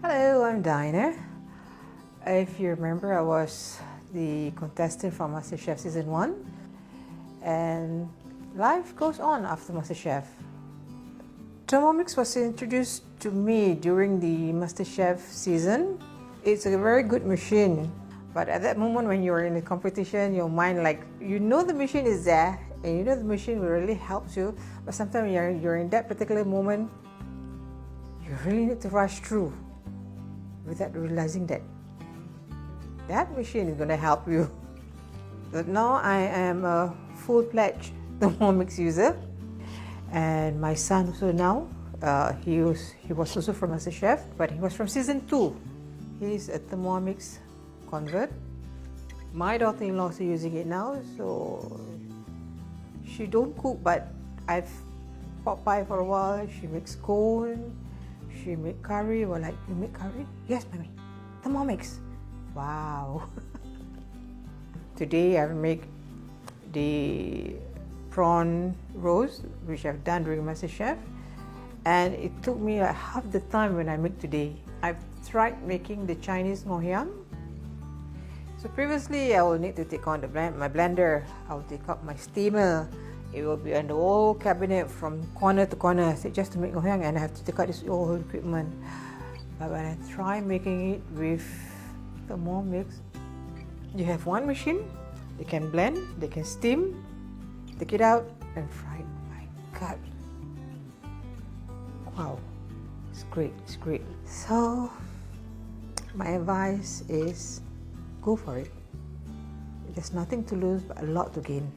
Hello, I'm Diana. If you remember, I was the contestant from Masterchef Season 1, and life goes on after Masterchef. Thermomix was introduced to me during the Masterchef season. It's a very good machine, but at that moment when you're in the competition, your mind, like, you know the machine is there and you know the machine will really help you, but sometimes you're in that particular moment, you really need to rush through without realizing that that machine is going to help you. But now I am a full-fledged Thermomix user, and my son also now, he was also from Masterchef, but he was from Season 2. He's a Thermomix convert. My daughter-in-law is using it now, so she don't cook, but I've popped by for a while. She makes scone, she make curry. Well, like, you make curry? Yes, mommy. Thermomix. Wow. Today I make the prawn roast, which I've done during MasterChef, and it took me like half the time when I make today. I've tried making the Chinese ngoh hiang. So previously I will need to take on my blender. I'll take out my steamer. It will be on the whole cabinet from corner to corner, just to make ngoh hiang, and I have to take out this whole equipment. But when I try making it with Thermomix, you have one machine, they can blend, they can steam, take it out and fry it. My God, wow, it's great, it's great. So my advice is, go for it. There's nothing to lose but a lot to gain.